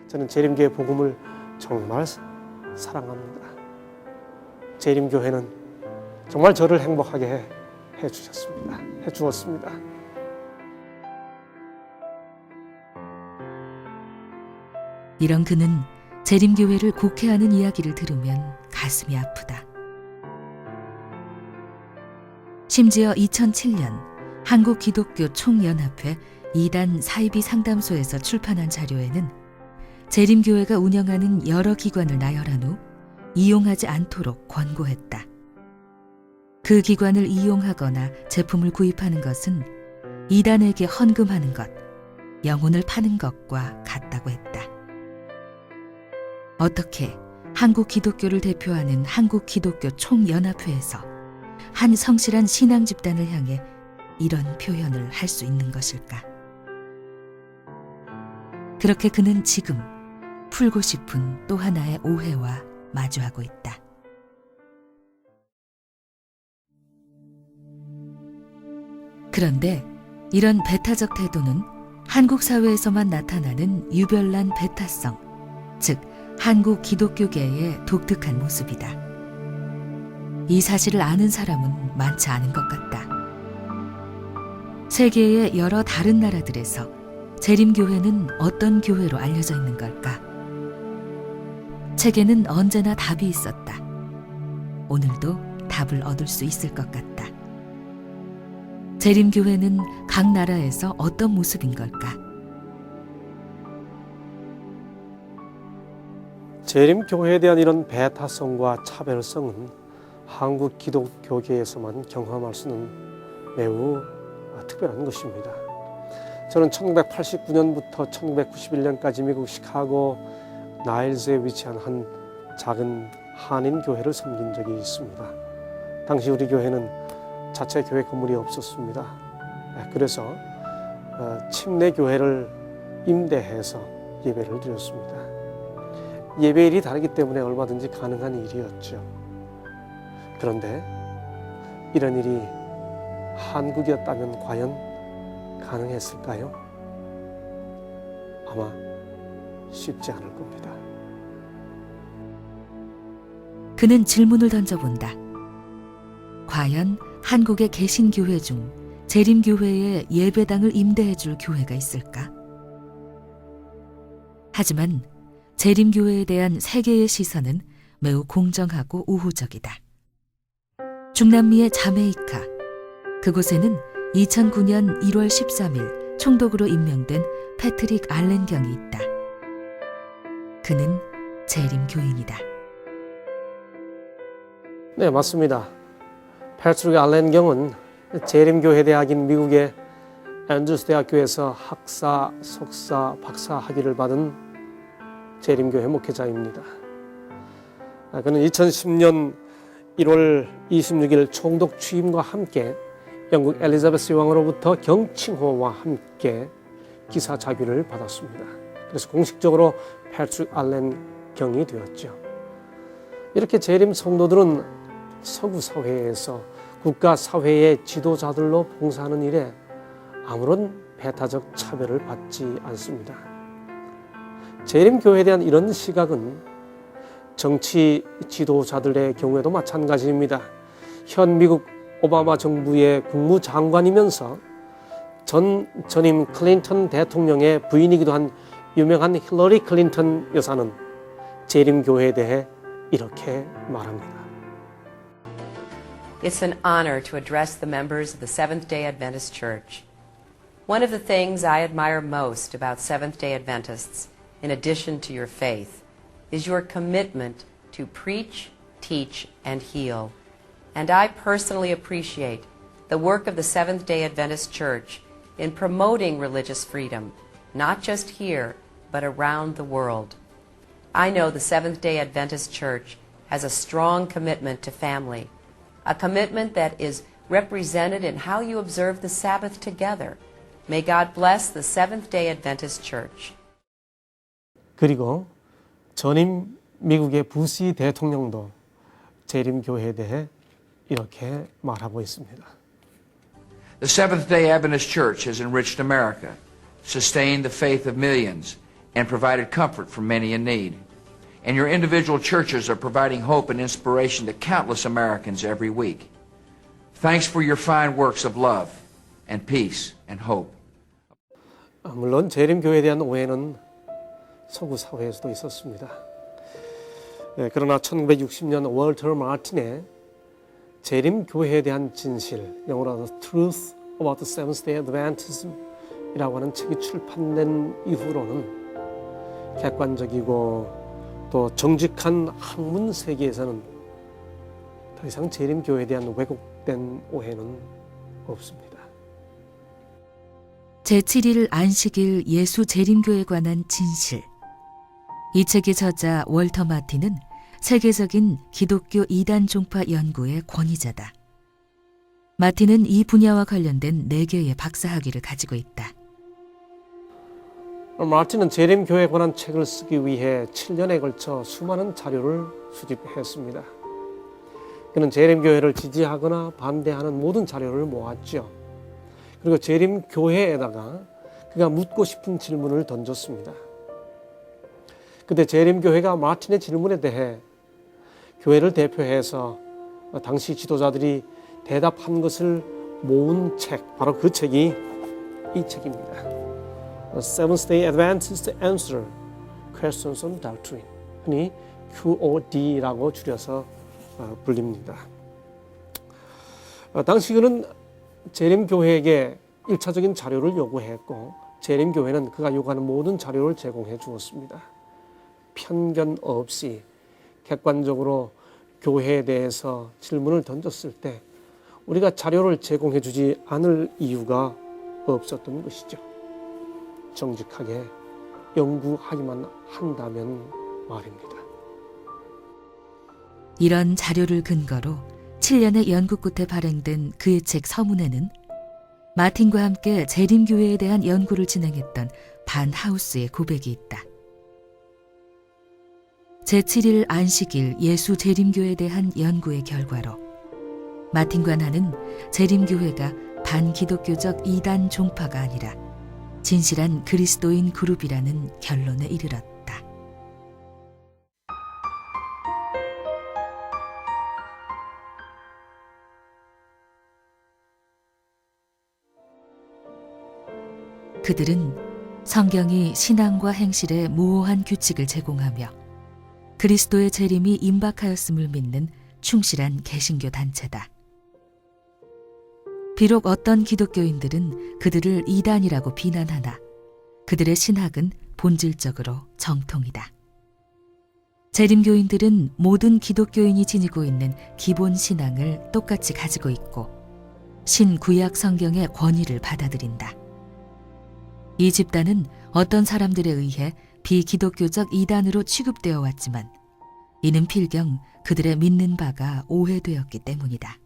저는 재림교회 복음을 정말 사랑합니다. 재림교회는 정말 저를 행복하게 해주었습니다. 이런 그는 재림교회를 곡해하는 이야기를 들으면 가슴이 아프다. 심지어 2007년 한국기독교 총연합회 2단 사이비 상담소에서 출판한 자료에는 재림교회가 운영하는 여러 기관을 나열한 후 이용하지 않도록 권고했다. 그 기관을 이용하거나 제품을 구입하는 것은 이단에게 헌금하는 것, 영혼을 파는 것과 같다고 했다. 어떻게 한국 기독교를 대표하는 한국기독교 총연합회에서 한 성실한 신앙 집단을 향해 이런 표현을 할 수 있는 것일까? 그렇게 그는 지금 풀고 싶은 또 하나의 오해와 마주하고 있다. 그런데 이런 배타적 태도는 한국 사회에서만 나타나는 유별난 배타성, 즉 한국 기독교계의 독특한 모습이다. 이 사실을 아는 사람은 많지 않은 것 같다. 세계의 여러 다른 나라들에서 재림교회는 어떤 교회로 알려져 있는 걸까? 책에는 언제나 답이 있었다. 오늘도 답을 얻을 수 있을 것 같다. 재림교회는 각 나라에서 어떤 모습인 걸까? 재림교회에 대한 이런 배타성과 차별성은 한국 기독교계에서만 경험할 수는 매우 특별한 것입니다. 저는 1989년부터 1991년까지 미국 시카고 나일즈에 위치한 한 작은 한인 교회를 섬긴 적이 있습니다. 당시 우리 교회는 자체 교회 건물이 없었습니다. 그래서 침례 교회를 임대해서 예배를 드렸습니다. 예배일이 다르기 때문에 얼마든지 가능한 일이었죠. 그런데 이런 일이 한국이었다면 과연 가능했을까요? 아마 쉽지 않을 겁니다. 그는 질문을 던져본다. 과연 한국의 개신교회 중 재림교회에 예배당을 임대해줄 교회가 있을까? 하지만 재림교회에 대한 세계의 시선은 매우 공정하고 우호적이다. 중남미의 자메이카, 그곳에는 2009년 1월 13일 총독으로 임명된 패트릭 알렌 경이 있다. 그는 재림교인이다. 네, 맞습니다. 패트릭 알렌 경은 재림교회 대학인 미국의 앤드루스 대학교에서 학사, 석사, 박사 학위를 받은 재림교회 목회자입니다. 그는 2010년 1월 26일 총독 취임과 함께 영국 엘리자베스 왕으로부터 경칭호와 함께 기사 자규를 받았습니다. 그래서 공식적으로 패트릭 알렌 경이 되었죠. 이렇게 재림 성도들은 서구 사회에서 국가 사회의 지도자들로 봉사하는 일에 아무런 배타적 차별을 받지 않습니다. 재림교회에 대한 이런 시각은 정치 지도자들의 경우에도 마찬가지입니다. 현 미국 오바마 정부의 국무장관이면서 전임 클린턴 대통령의 부인이기도 한 유명한 힐러리 클린턴 여사는 재림교회에 대해 이렇게 말합니다. It's an honor to address the members of the Seventh-day Adventist Church. One of the things I admire most about Seventh-day Adventists, in addition to your faith, is your commitment to preach, teach, and heal. And I personally appreciate the work of the Seventh-day Adventist Church in promoting religious freedom, not just here, but around the world. I know the Seventh-day Adventist Church has a strong commitment to family, a commitment that is represented in how you observe the Sabbath together. May God bless the Seventh-day Adventist Church. 그리고 전임 미국의 부시 대통령도 재림교회에 대해 이렇게 말하고 있습니다. The Seventh-day Adventist Church has enriched America, sustained the faith of millions, and provided comfort for many in need. And your individual churches are providing hope and inspiration to countless Americans every week. Thanks for your fine works of love and peace and hope. 물론 재림교회에 대한 오해는 서구 사회에서도 있었습니다. 그러나 1960년 월터 마틴의 재림교회에 대한 진실, 영어로 Truth About the Seventh-day Adventism이라고 하는 책이 출판된 이후로는 객관적이고 또 정직한 학문 세계에서는 더 이상 재림교회에 대한 왜곡된 오해는 없습니다. 제7일 안식일 예수 재림교에 관한 진실. 이 책의 저자 월터 마틴은 세계적인 기독교 이단 종파 연구의 권위자다. 마틴은 이 분야와 관련된 4개의 박사학위를 가지고 있다. 마틴은 재림교회에 관한 책을 쓰기 위해 7년에 걸쳐 수많은 자료를 수집했습니다. 그는 재림교회를 지지하거나 반대하는 모든 자료를 모았죠. 그리고 재림교회에다가 그가 묻고 싶은 질문을 던졌습니다. 그때 재림교회가 마틴의 질문에 대해 교회를 대표해서 당시 지도자들이 대답한 것을 모은 책, 바로 그 책이 이 책입니다. The Seventh-day Adventist Answer Questions on Doctrine, 흔히 QOD라고 줄여서 불립니다. 당시 그는 재림교회에게 1차적인 자료를 요구했고 재림교회는 그가 요구하는 모든 자료를 제공해 주었습니다. 편견 없이 객관적으로 교회에 대해서 질문을 던졌을 때 우리가 자료를 제공해 주지 않을 이유가 없었던 것이죠. 정직하게 연구하기만 한다면 말입니다. 이런 자료를 근거로 7년의 연구 끝에 발행된 그의 책 서문에는 마틴과 함께 재림교회에 대한 연구를 진행했던 반 하우스의 고백이 있다. 제7일 안식일 예수 재림교회에 대한 연구의 결과로 마틴과 나는 재림교회가 반기독교적 이단 종파가 아니라 진실한 그리스도인 그룹이라는 결론에 이르렀다. 그들은 성경이 신앙과 행실에 모호한 규칙을 제공하며 그리스도의 재림이 임박하였음을 믿는 충실한 개신교 단체다. 비록 어떤 기독교인들은 그들을 이단이라고 비난하나 그들의 신학은 본질적으로 정통이다. 재림교인들은 모든 기독교인이 지니고 있는 기본 신앙을 똑같이 가지고 있고 신구약 성경의 권위를 받아들인다. 이 집단은 어떤 사람들에 의해 비기독교적 이단으로 취급되어 왔지만 이는 필경 그들의 믿는 바가 오해되었기 때문이다.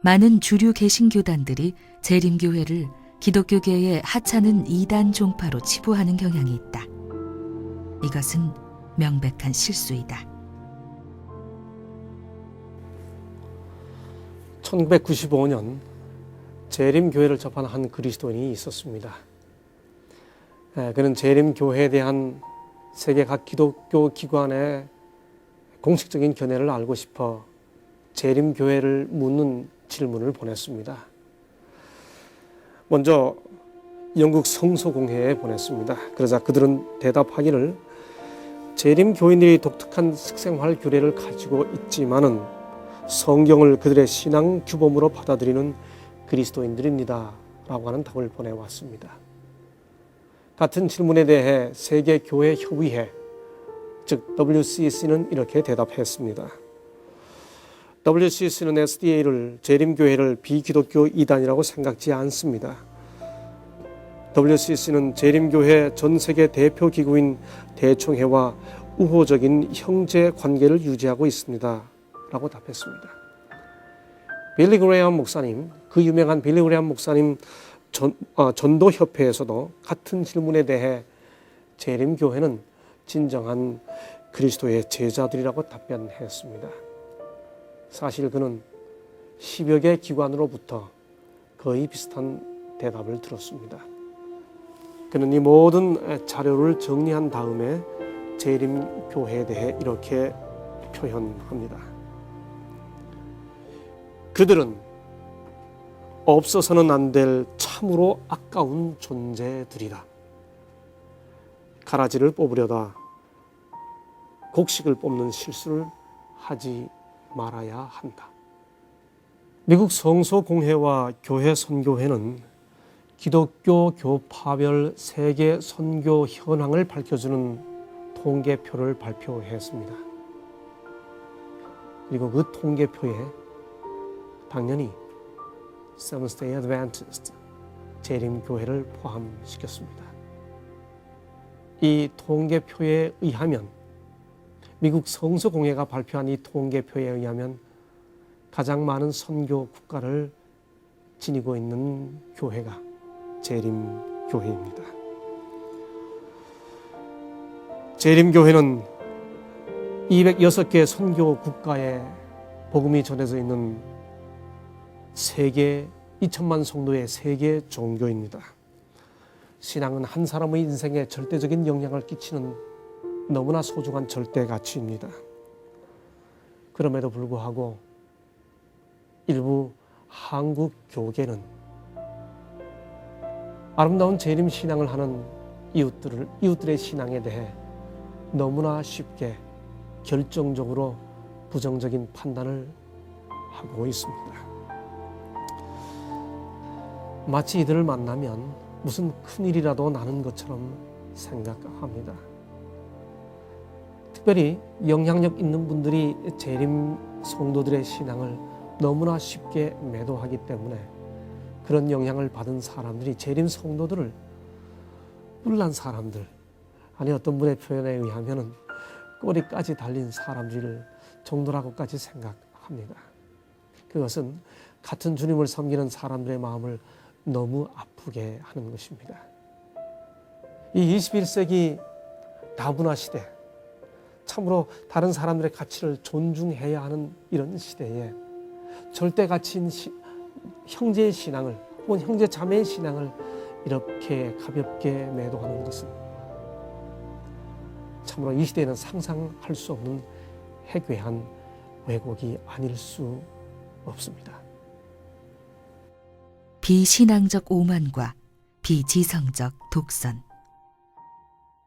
많은 주류 개신교단들이 재림교회를 기독교계의 하찮은 이단 종파로 치부하는 경향이 있다. 이것은 명백한 실수이다. 1995년 재림교회를 접한 한 그리스도인이 있었습니다. 그는 재림교회에 대한 세계 각 기독교 기관의 공식적인 견해를 알고 싶어 재림교회를 묻는 질문을 보냈습니다. 먼저 영국 성소공회에 보냈습니다. 그러자 그들은 대답하기를 재림교인들이 독특한 식생활 규례를 가지고 있지만은 성경을 그들의 신앙 규범으로 받아들이는 그리스도인들입니다. 라고 하는 답을 보내왔습니다. 같은 질문에 대해 세계교회협의회, 즉 WCC는 이렇게 대답했습니다. WCC는 SDA를 재림교회를 비기독교 이단이라고 생각지 않습니다. WCC는 재림교회 전 세계 대표 기구인 대총회와 우호적인 형제 관계를 유지하고 있습니다. 라고 답했습니다. 빌리 그레이엄 목사님, 그 유명한 빌리 그레이엄 목사님 전도협회에서도 같은 질문에 대해 재림교회는 진정한 그리스도의 제자들이라고 답변했습니다. 사실 그는 10여 개 기관으로부터 거의 비슷한 대답을 들었습니다. 그는 이 모든 자료를 정리한 다음에 재림교회에 대해 이렇게 표현합니다. 그들은 없어서는 안 될 참으로 아까운 존재들이다. 가라지를 뽑으려다 곡식을 뽑는 실수를 하지 말아야 한다. 미국 성소공회와 교회선교회는 기독교 교파별 세계 선교 현황을 밝혀주는 통계표를 발표했습니다. 그리고 그 통계표에 당연히 Seventh-day Adventist 재림교회를 포함시켰습니다. 이 통계표에 의하면 미국 성서공회가 발표한 이 통계표에 의하면 가장 많은 선교 국가를 지니고 있는 교회가 재림교회입니다. 재림교회는 206개 선교 국가에 복음이 전해져 있는 세계 2천만 성도의 세계 종교입니다. 신앙은 한 사람의 인생에 절대적인 영향을 끼치는 너무나 소중한 절대 가치입니다. 그럼에도 불구하고 일부 한국 교계는 아름다운 재림 신앙을 하는 이웃들의 신앙에 대해 너무나 쉽게 결정적으로 부정적인 판단을 하고 있습니다. 마치 이들을 만나면 무슨 큰일이라도 나는 것처럼 생각합니다. 특별히 영향력 있는 분들이 재림 성도들의 신앙을 너무나 쉽게 매도하기 때문에 그런 영향을 받은 사람들이 재림 성도들을 뿔난 사람들, 아니 어떤 분의 표현에 의하면 꼬리까지 달린 사람들 정도라고까지 생각합니다. 그것은 같은 주님을 섬기는 사람들의 마음을 너무 아프게 하는 것입니다. 이 21세기 다문화 시대, 참으로 다른 사람들의 가치를 존중해야 하는 이런 시대에 절대 가치인 형제의 신앙을 혹은 형제 자매의 신앙을 이렇게 가볍게 매도하는 것은 참으로 이 시대에는 상상할 수 없는 해괴한 왜곡이 아닐 수 없습니다. 비신앙적 오만과 비지성적 독선.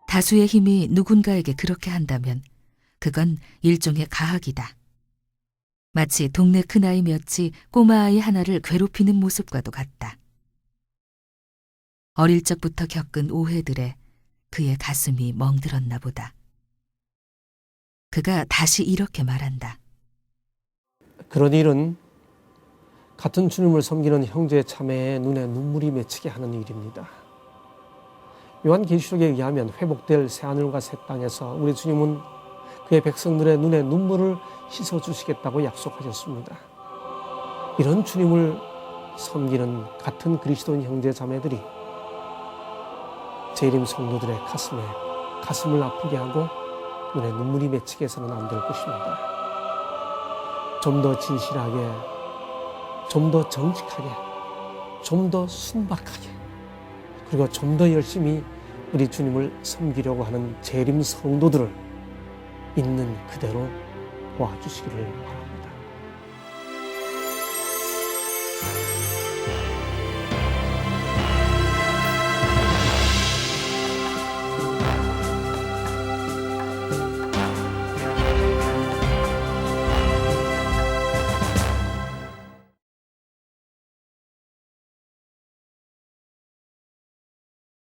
다수의 힘이 누군가에게 그렇게 한다면 그건 일종의 가학이다. 마치 동네 큰아이 몇이 꼬마아이 하나를 괴롭히는 모습과도 같다. 어릴 적부터 겪은 오해들에 그의 가슴이 멍들었나 보다. 그가 다시 이렇게 말한다. 그런 일은 같은 주님을 섬기는 형제 자매의 눈에 눈물이 맺히게 하는 일입니다. 요한계시록에 의하면 회복될 새하늘과 새 땅에서 우리 주님은 그의 백성들의 눈에 눈물을 씻어주시겠다고 약속하셨습니다. 이런 주님을 섬기는 같은 그리스도인 형제 자매들이 재림 성도들의 가슴을 아프게 하고 눈에 눈물이 맺히게 해서는 안 될 것입니다. 좀 더 진실하게, 좀 더 정직하게, 좀 더 순박하게, 그리고 좀 더 열심히 우리 주님을 섬기려고 하는 재림 성도들을 있는 그대로 도와주시기를 바랍니다.